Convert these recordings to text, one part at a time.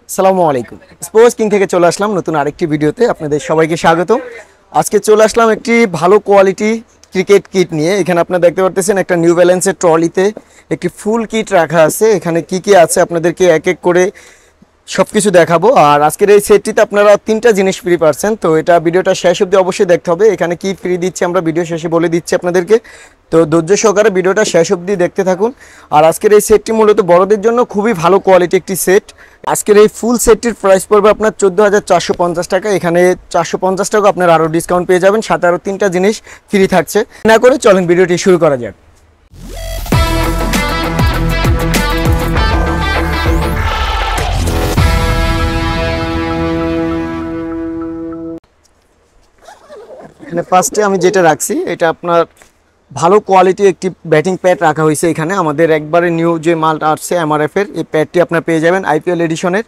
আসসালামু আলাইকুম। Sports king থেকে চলে আসলাম নতুন আরেকটি ভিডিওতে। আপনাদের সবাইকে স্বাগত। আজকে চলে আসলাম একটি ভালো কোয়ালিটি ক্রিকেট কিট নিয়ে। এখানে আপনারা দেখতে পারতেছেন একটা নিউ ব্যালেন্সের ট্রলিতে একটি ফুল কিট রাখা আছে। এখানে কি কি আছে আপনাদেরকে এক এক করে সবকিছু দেখাবো। আর আজকের এই সেটটিতে আপনারা 3টা জিনিস ফ্রি পাচ্ছেন। তো এটা ভিডিওটা শেষ অবধি অবশ্যই দেখতে হবে। এখানে কি ফ্রি দিচ্ছি আমরা ভিডিও শেষে বলে দিচ্ছি আপনাদেরকে। তো ধৈর্য সহকারে ভিডিওটা শেষ অবধি দেখতে থাকুন। আর আজকের এই সেটটি মূলত বড়দের জন্য খুবই ভালো কোয়ালিটি একটি সেট। আজকের এই ফুল সেটটির প্রাইস পড়বে আপনার 14,450 টাকা। এখানে 450 টাকা আপনার আরও ডিসকাউন্ট পেয়ে যাবেন, সাথে আরও 3টা জিনিস ফ্রি থাকছে। না করে চলেন ভিডিওটি শুরু করা যাক। এখানে ফার্স্টে আমি যেটা রাখছি এটা আপনার ভালো কোয়ালিটি একটি ব্যাটিং প্যাড রাখা হয়েছে। এখানে আমাদের একবারে নিউ যে মালটা আসছে এমআরএফ এর, এই প্যাডটি আপনার পেয়ে যাবেন আইপিএল এডিশনের।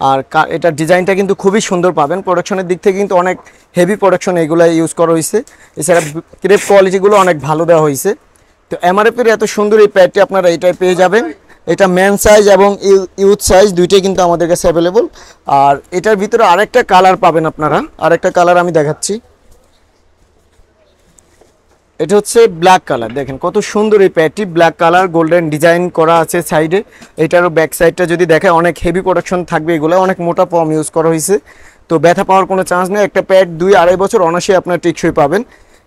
আর এটা ডিজাইনটা কিন্তু খুবই সুন্দর পাবেন। প্রোডাকশনের দিক থেকে কিন্তু অনেক হেভি প্রোডাকশন এগুলো ইউজ করা হয়েছে। এছাড়া ক্রেপ কোয়ালিটিগুলো অনেক ভালো দেওয়া হয়েছে। তো এমআরএফ এর এত সুন্দর এই প্যাডটি আপনারা এটাই পেয়ে যাবেন। এটা ম্যান সাইজ এবং ইউথ সাইজ দুইটাই কিন্তু আমাদের কাছে অ্যাভেলেবল। আর এটার ভিতরে আরেকটা কালার পাবেন আপনারা, আরেকটা কালার আমি দেখাচ্ছি। এটা হচ্ছে ব্ল্যাক কালার। দেখেন কত সুন্দর এই প্যাডটি, ব্ল্যাক কালার গোল্ডেন ডিজাইন করা আছে সাইডে। এটারও ব্যাক সাইডটা যদি দেখে অনেক হেভি প্রোডাকশন থাকবে, এগুলো অনেক মোটা ফর্ম ইউজ করা হয়েছে। তো ব্যথা পাওয়ার কোনো চান্স নেই। একটা প্যাড 2-2.5 বছর অনায়াসে আপনার টেকসই পাবেন।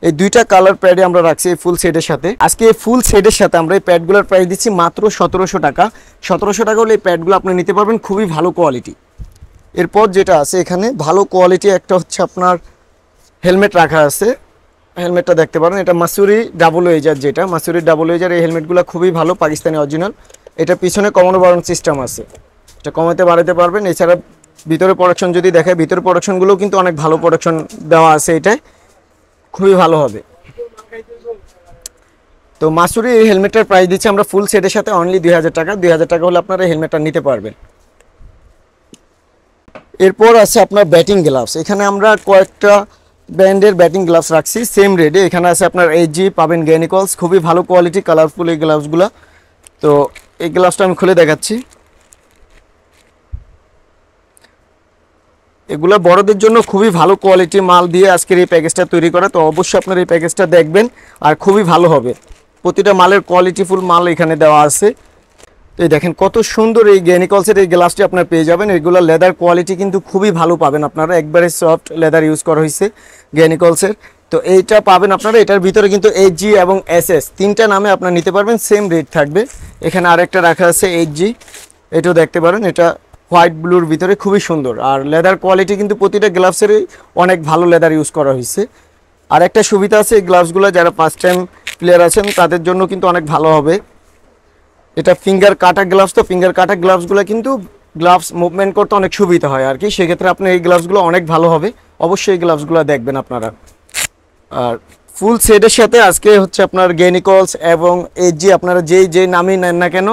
এই দুইটা কালার প্যাডে আমরা রাখছি এই ফুল সেটের সাথে। আজকে এই ফুল সেটের সাথে আমরা এই প্যাডগুলোর প্রাইস দিচ্ছি মাত্র 1700 টাকা। 1700 টাকা হলে এই প্যাডগুলো আপনি নিতে পারবেন, খুবই ভালো কোয়ালিটি। এরপর যেটা আছে এখানে ভালো কোয়ালিটি একটা হচ্ছে আপনার হেলমেট রাখা আছে। হেলমেটটা দেখতে পারেন, এটা মাসুরি ডাবল ওয়েজার, যেটা মাসুরি ডাবল ওয়েজার। এই হেলমেটগুলো খুবই ভালো, পাকিস্তানি অরিজিনাল। এটা পিছনে কমানো বাড়ানো সিস্টেম আছে, এটা কমাতে বাড়াতে পারবেন। এছাড়া ভিতরে প্রোডাকশন যদি দেখায়, ভিতরে প্রোডাকশনগুলো কিন্তু অনেক ভালো প্রোডাকশন দেওয়া আছে, এটাই খুবই ভালো হবে। তো মাসুরি এই হেলমেটটার প্রাইস দিচ্ছি আমরা ফুল সেটের সাথে অনলি 2000 টাকা। 2000 টাকা হলে আপনারা এই হেলমেটটা নিতে পারবেন। এরপর আছে আপনার ব্যাটিং গ্লাভস। এখানে আমরা কয়েকটা ব্র্যান্ডের ব্যাটিং গ্লাভস রাখছি সেম রেটে। এখানে আছে আপনার এইচজি পাবেন, গ্যানিকলস, খুবই ভালো কোয়ালিটি, কালারফুল এই গ্লাভসগুলো। তো এই গ্লাভসটা আমি খুলে দেখাচ্ছি। এগুলো বড়দের জন্য খুবই ভালো কোয়ালিটি মাল দিয়ে আজকের এই প্যাকেজটা তৈরি করা। তো অবশ্যই আপনার এই প্যাকেজটা দেখবেন, আর খুবই ভালো হবে। প্রতিটা মালের কোয়ালিটিফুল মাল এখানে দেওয়া আছে। তো এই দেখেন কত সুন্দর এই গ্যানিকলসের এই গ্লাসটি আপনারা পেয়ে যাবেন। এগুলো লেদার কোয়ালিটি কিন্তু খুবই ভালো পাবেন আপনারা, একবারে সফট লেদার ইউজ করা হয়েছে গ্যানিকলসের। তো এইটা পাবেন আপনারা। এটার ভিতরে কিন্তু এইচজি এবং এসএস 3টা নামে আপনারা নিতে পারবেন, সেম রেট থাকবে। এখানে আরেকটা রাখা আছে এইচজি, এটাও দেখতে পারেন। এটা হোয়াইট ব্লুর ভিতরে খুবই সুন্দর। আর লেদার কোয়ালিটি কিন্তু প্রতিটা গ্লাভসেরই অনেক ভালো লেদার ইউজ করা হয়েছে। আর একটা সুবিধা আছে, এই গ্লাভসগুলো যারা ফার্স্ট টাইম প্লেয়ার আছেন তাদের জন্য কিন্তু অনেক ভালো হবে। এটা ফিঙ্গার কাটা গ্লাভস। তো ফিঙ্গার কাটা গ্লাভসগুলো কিন্তু গ্লাভস মুভমেন্ট করতে অনেক সুবিধা হয় আর কি। সেক্ষেত্রে আপনার এই গ্লাভসগুলো অনেক ভালো হবে, অবশ্যই এই গ্লাভসগুলো দেখবেন আপনারা। আর ফুল সেটের সাথে আজকে হচ্ছে আপনার গ্যানিকলস এবং এইচজি আপনারা যেই নামই নেন না কেন,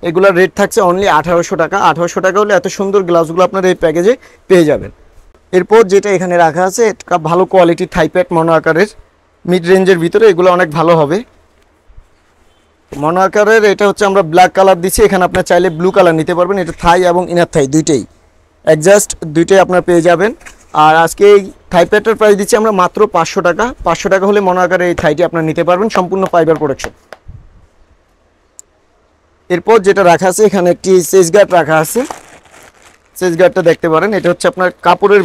এগুলোর রেট থাকছে অনলি 1800 টাকা। 1800 টাকা হলে এত সুন্দর গ্লাভসগুলো আপনারা এই প্যাকেজে পেয়ে যাবেন। এরপর যেটা এখানে রাখা আছে এটা ভালো কোয়ালিটি থাইপ্যাড মনো আকারের, মিড রেঞ্জের ভিতরে, এগুলো অনেক ভালো হবে মনো আকারের। এটা হচ্ছে আমরা ব্ল্যাক কালার দিচ্ছি, এখানে আপনার চাইলে ব্লু কালার নিতে পারবেন। এটা থাই এবং ইনার থাই দুইটাই অ্যাডজাস্ট, দুইটাই আপনার পেয়ে যাবেন। আর আজকে এই থাইপ্যাডটার প্রাইস দিচ্ছি আমরা মাত্র 500 টাকা। 500 টাকা হলে মনো আকারে এই থাইটি আপনার নিতে পারবেন, সম্পূর্ণ ফাইবার প্রোডাকশন। এরপর যেটা রাখা আছে এখানে একটি চেস গার্ড রাখা আছে। চেস গার্ডটা দেখতে পারেন, এটা হচ্ছে আপনার কাপড়ের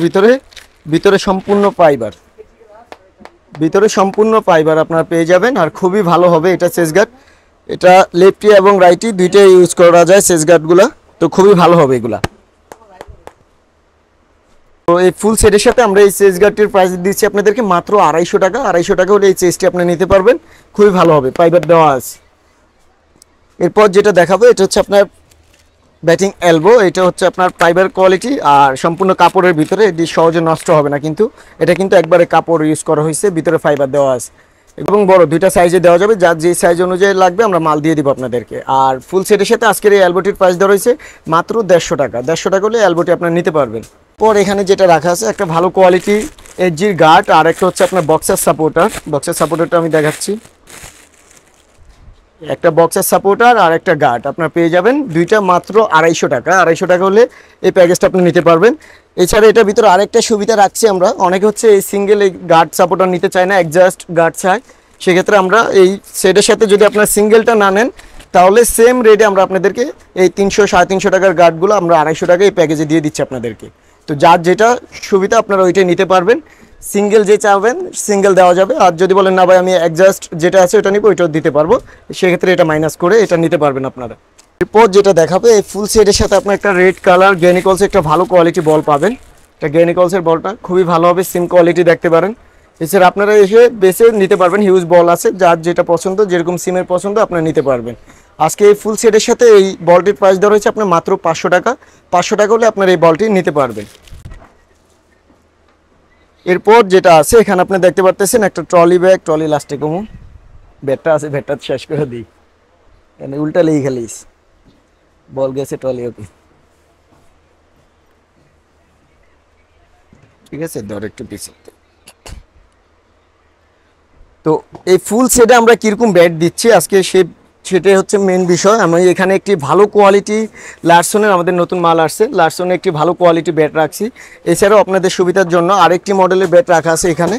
ভিতরে সম্পূর্ণ ফাইবার, ভিতরে সম্পূর্ণ ফাইবার আপনারা পেয়ে যাবেন। আর খুবই ভালো হবে এটা চেস গার্ড। এটা লেফটি এবং রাইটি দুইটাই ইউজ করা যায় চেস গার্ডগুলো, তো খুবই ভালো হবে এগুলা। তো এই ফুল সেটের সাথে আমরা এই চেস গার্ডটির প্রাইস দিচ্ছি আপনাদেরকে মাত্র 250 টাকা। 250 টাকা হলে এই চেসটি আপনি নিতে পারবেন, খুবই ভালো হবে, ফাইবার দেওয়া আছে। এরপর যেটা দেখাবো এটা হচ্ছে আপনার ব্যাটিং এলবো। এটা হচ্ছে আপনার ফাইবার কোয়ালিটি আর সম্পূর্ণ কাপড়ের ভিতরে, এটি সহজে নষ্ট হবে না কিন্তু। এটা কিন্তু একবারে কাপড় ইউজ করা হয়েছে, ভিতরে ফাইবার দেওয়া আছে এবং বড় দুইটা সাইজে দেওয়া যাবে, যার যে সাইজ অনুযায়ী লাগবে আমরা মাল দিয়ে দিব আপনাদেরকে। আর ফুল সেটের সাথে আজকের এই এলবোটির প্রাইস দেওয়া হয়েছে মাত্র 150 টাকা। 150 টাকা হলে এলবোটি আপনারা নিতে পারবেন। পর এখানে যেটা রাখা আছে একটা ভালো কোয়ালিটি এইচজির গার্ড, আর একটা হচ্ছে আপনার বক্সার সাপোর্টার। বক্সার সাপোর্টারটা আমি দেখাচ্ছি। একটা বক্সের সাপোর্টার আর একটা গার্ড আপনার পেয়ে যাবেন, দুইটা মাত্র 250 টাকা। 250 টাকা হলে এই প্যাকেজটা আপনি নিতে পারবেন। এছাড়া এটার ভিতরে আরেকটা সুবিধা রাখছি আমরা, অনেকে হচ্ছে এই সিঙ্গেল এই গার্ড সাপোর্টার নিতে চায় না, অ্যাডজাস্ট গার্ড চায়। সেক্ষেত্রে আমরা এই সেটের সাথে যদি আপনার সিঙ্গেলটা না নেন তাহলে সেম রেটে আমরা আপনাদেরকে এই 300 350 টাকার গার্ডগুলো আমরা 250 টাকা এই প্যাকেজে দিয়ে দিচ্ছি আপনাদেরকে। তো যার যেটা সুবিধা আপনারা ওইটাই নিতে পারবেন। সিঙ্গেল যে চাবেন সিঙ্গেল দেওয়া যাবে, আর যদি বলেন না ভাই আমি অ্যাডজাস্ট যেটা আছে ওটা নিব, ওইটাও দিতে পারবো, সেক্ষেত্রে এটা মাইনাস করে এটা নিতে পারবেন আপনারা। এরপর যেটা দেখাবে এই ফুল সেটের সাথে আপনার একটা রেড কালার গ্যানিকলসের একটা ভালো কোয়ালিটি বল পাবেন। এটা গ্যানিকলসের বলটা খুবই ভালো হবে, সিম কোয়ালিটি দেখতে পারেন। এছাড়া আপনারা এসে বেছে নিতে পারবেন, হিউজ বল আছে, যার যেটা পছন্দ যেরকম সিমের পছন্দ আপনারা নিতে পারবেন। আজকে এই ফুল সেটের সাথে এই বলটির প্রাইস দেওয়া হয়েছে আপনার মাত্র 500 টাকা। 500 টাকা হলে আপনার এই বলটি নিতে পারবেন। এরপর যেটা আছে এখানে আপনি দেখতে পারতেছেন একটা ট্রলি ব্যাগ, ট্রলি লাস্টে কমু ব্যাটটা আছে, ব্যাটটা শেষ করে দিই, এখানে উল্টা লেগে খেলিস, বল গেছে ট্রলি, ওকে ঠিক আছে, ধর একটু পিছিয়ে। তো এই ফুল সেটে আমরা কীরকম ব্যাট দিচ্ছি আজকে সেটাই হচ্ছে মেন বিষয়। আমি এখানে একটি ভালো কোয়ালিটি লারসনের আমাদের নতুন মাল আসছে, লারসনের একটি ভালো কোয়ালিটি ব্যাট রাখছি। এছাড়াও আপনাদের সুবিধার জন্য আরেকটি মডেলের ব্যাট রাখা আছে এখানে,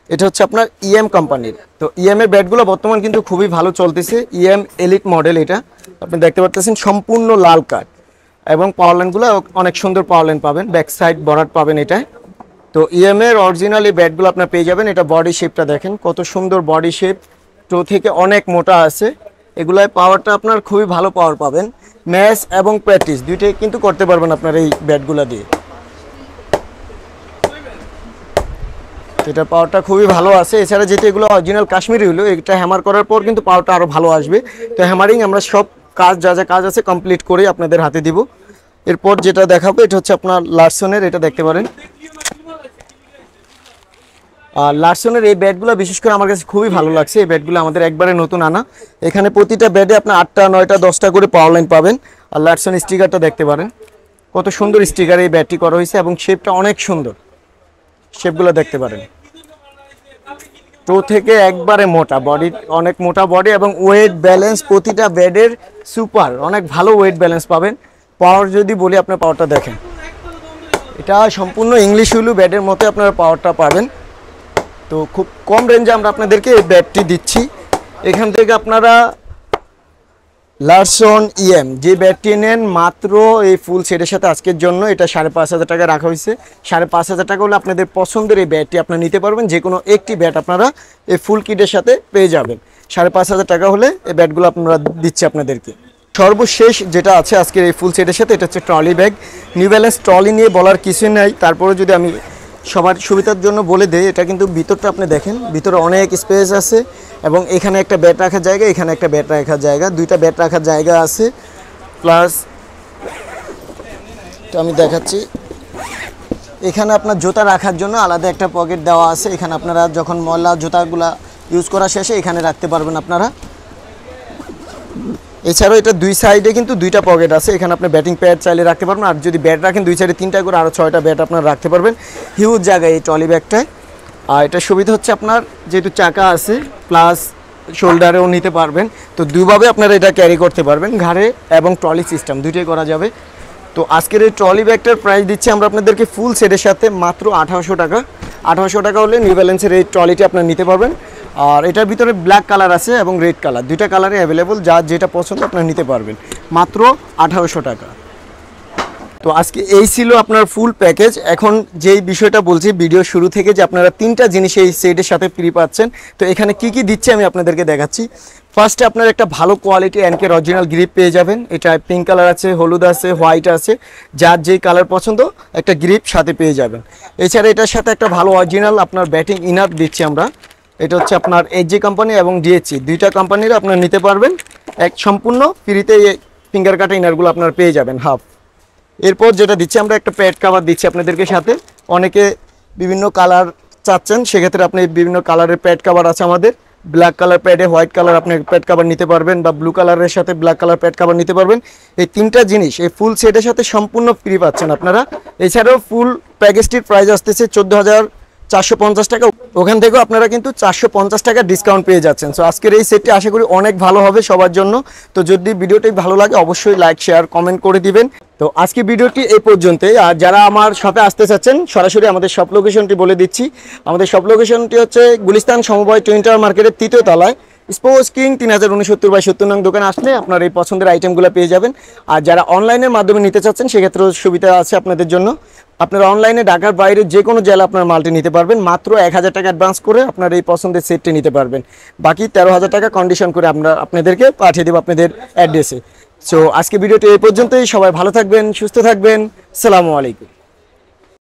এটা হচ্ছে আপনার ইএম কোম্পানির। তো ইএমের ব্যাটগুলো বর্তমান কিন্তু খুবই ভালো চলতেছে, ইএম এলিট মডেল। এটা আপনি দেখতে পাচ্ছেন সম্পূর্ণ লাল কাঠ এবং পাওয়ার লাইনগুলো অনেক সুন্দর পাওয়ার লাইন পাবেন, ব্যাক সাইড বরাট পাবেন এটায়। তো ইএমের অরিজিনাল এই ব্যাটগুলো আপনার পেয়ে যাবেন। এটা বডি শেপটা দেখেন কত সুন্দর বডি শেপ, টো থেকে অনেক মোটা আছে। এগুলায় পাওয়ারটা আপনার খুবই ভালো পাওয়ার পাবেন, ম্যাচ এবং প্র্যাকটিস দুইটাই কিন্তু করতে পারবেন আপনার এই ব্যাটগুলো দিয়ে। এটার পাওয়ারটা খুবই ভালো আছে। এছাড়া যেহেতু এগুলো অরিজিনাল কাশ্মীরি হলো, এটা হ্যামার করার পর কিন্তু পাওয়ারটা আরও ভালো আসবে। তো হ্যামারিং আমরা সব কাজ যা যা কাজ আছে কমপ্লিট করে আপনাদের হাতে দিব। এরপর যেটা দেখাবো এটা হচ্ছে আপনার লারসনের, এটা দেখতে পারেন। আর লারসনের এই ব্যাটগুলো বিশেষ করে আমার কাছে খুবই ভালো লাগছে। এই ব্যাটগুলো আমাদের একবারে নতুন আনা, এখানে প্রতিটা ব্যাটে আপনার 8টা 9টা 10টা করে পাওয়ার লাইন পাবেন। আর লারসন স্টিকারটা দেখতে পারেন, কত সুন্দর স্টিকার এই ব্যাটটি করা হয়েছে এবং শেপটা অনেক সুন্দর, শেপগুলো দেখতে পারেন। টো থেকে একবারে মোটা বডি, অনেক মোটা বডি এবং ওয়েট ব্যালেন্স প্রতিটা ব্যাটের সুপার, অনেক ভালো ওয়েট ব্যালেন্স পাবেন। পাওয়ার যদি বলি আপনার পাওয়ারটা দেখেন, এটা সম্পূর্ণ ইংলিশ হুলু ব্যাটের মতো আপনারা পাওয়ারটা পাবেন। তো খুব কম রেঞ্জে আমরা আপনাদেরকে এই ব্যাটটি দিচ্ছি। এখান থেকে আপনারা লারসন ইএম যে ব্যাটটি নেন মাত্র এই ফুল সেটের সাথে আজকের জন্য এটা 5,500 টাকা রাখা হয়েছে। 5,500 টাকা হলে আপনাদের পছন্দের এই ব্যাটটি আপনারা নিতে পারবেন। যে কোনো একটি ব্যাট আপনারা এই ফুল কিটের সাথে পেয়ে যাবেন। 5,500 টাকা হলে এই ব্যাটগুলো আপনারা দিচ্ছি আপনাদেরকে। সর্বশেষ যেটা আছে আজকের এই ফুল সেটের সাথে এটা হচ্ছে trolley bag. New balance trolley নিয়ে বলার কিছুই নাই, তারপরে যদি আমি সবার সুবিধার জন্য বলে দেই, এটা কিন্তু ভিতরটা আপনি দেখেন, ভিতরে অনেক স্পেস আছে এবং এখানে একটা ব্যাট রাখার জায়গা, এখানে একটা ব্যাট রাখার জায়গা, দুইটা ব্যাট রাখার জায়গা আছে। প্লাস আমি দেখাচ্ছি, এখানে আপনার জুতা রাখার জন্য আলাদা একটা পকেট দেওয়া আছে। এখানে আপনারা যখন ময়লা জুতাগুলা ইউজ করা শেষে এখানে রাখতে পারবেন আপনারা। এছাড়াও এটা দুই সাইডে কিন্তু দুইটা পকেট আছে, এখানে আপনি ব্যাটিং প্যাড চাইলে রাখতে পারবেন। আর যদি ব্যাট রাখেন দুই সাইডে 3টা করে আরও 6টা ব্যাট আপনারা রাখতে পারবেন হিউজ জায়গায় এই ট্রলি ব্যাগটায়। আর এটা সুবিধা হচ্ছে আপনার যেহেতু চাকা আছে প্লাস শোল্ডারেও নিতে পারবেন, তো দুইভাবে আপনারা এটা ক্যারি করতে পারবেন, ঘাড়ে এবং ট্রলি সিস্টেম দুইটাই করা যাবে। তো আজকের এই ট্রলি ব্যাগটার প্রাইস দিচ্ছি আমরা আপনাদেরকে ফুল সেটের সাথে মাত্র 1800 টাকা। 1800 টাকা হলে নিউ ব্যালেন্সের এই ট্রলিটি আপনারা নিতে পারবেন। আর এটার ভিতরে ব্ল্যাক কালার আছে এবং রেড কালার, দুইটা কালারে অ্যাভেলেবল, যার যেটা পছন্দ আপনারা নিতে পারবেন মাত্র 1800 টাকা। তো আজকে এই ছিল আপনার ফুল প্যাকেজ। এখন যেই বিষয়টা বলছি ভিডিও শুরু থেকে, যে আপনারা 3টা জিনিস এই সেটের সাথে ফ্রি পাচ্ছেন। তো এখানে কি কি দিচ্ছে আমি আপনাদেরকে দেখাচ্ছি। ফার্স্টে আপনার একটা ভালো কোয়ালিটি এনকের অরিজিনাল গ্রিপ পেয়ে যাবেন। এটা পিঙ্ক কালার আছে, হলুদ আছে, হোয়াইট আছে, যার যেই কালার পছন্দ একটা গ্রিপ সাথে পেয়ে যাবেন। এছাড়া এটার সাথে একটা ভালো অরিজিনাল আপনার ব্যাটিং ইনার দিচ্ছি আমরা। এটা হচ্ছে আপনার এইচজি কোম্পানি এবং ডিএচসি দুইটা কোম্পানির আপনারা নিতে পারবেন। এক সম্পূর্ণ ফ্রিতে ফিঙ্গার কাটা ইনারগুলো আপনারা পেয়ে যাবেন হাফ। এরপর যেটা দিচ্ছি আমরা একটা প্যাড কাভার দিচ্ছি আপনাদেরকে সাথে। অনেকে বিভিন্ন কালার চাচ্ছেন, সেক্ষেত্রে আপনি বিভিন্ন কালারের প্যাড কাভার আছে আমাদের। ব্ল্যাক কালার প্যাডে হোয়াইট কালার আপনি প্যাড কাভার নিতে পারবেন, বা ব্লু কালারের সাথে ব্ল্যাক কালার প্যাড কাভার নিতে পারবেন। এই 3টা জিনিস এই ফুল সেটের সাথে সম্পূর্ণ ফ্রি পাচ্ছেন আপনারা। এছাড়াও ফুল প্যাকেজটির প্রাইস আসতেছে 450 টাকা, ওখান থেকেও আপনারা কিন্তু 450 টাকা ডিসকাউন্ট পেয়ে যাচ্ছেন। সো আজকের এই সেটটি আশা করি অনেক ভালো হবে সবার জন্য। তো যদি ভিডিওটি ভালো লাগে অবশ্যই লাইক শেয়ার কমেন্ট করে দিবেন। তো আজকে ভিডিওটি এই পর্যন্তই। আর যারা আমার শপে আসতে চাচ্ছেন সরাসরি আমাদের শপ লোকেশনটি বলে দিচ্ছি। আমাদের শপ লোকেশনটি হচ্ছে গুলিস্তান সমবায় টুইন টাওয়ার মার্কেটের 3য় তলায় স্পোর্টস কিং 3069/70 নং দোকানে আসলে আপনার এই পছন্দের আইটেমগুলো পেয়ে যাবেন। আর যারা অনলাইনের মাধ্যমে নিতে চাচ্ছেন সেক্ষেত্রেও সুবিধা আছে আপনাদের জন্য। আপনারা অনলাইনে ঢাকার বাইরে যে কোনো জেলা আপনার মালটি নিতে পারবেন, মাত্র 1000 টাকা অ্যাডভান্স করে আপনার এই পছন্দের সেটটি নিতে পারবেন। বাকি 13,000 টাকা কন্ডিশন করে আমরা আপনাদেরকে পাঠিয়ে দেবো আপনাদের অ্যাড্রেসে। সো আজকে ভিডিওটি এই পর্যন্তই। সবাই ভালো থাকবেন, সুস্থ থাকবেন। আসসালামু আলাইকুম।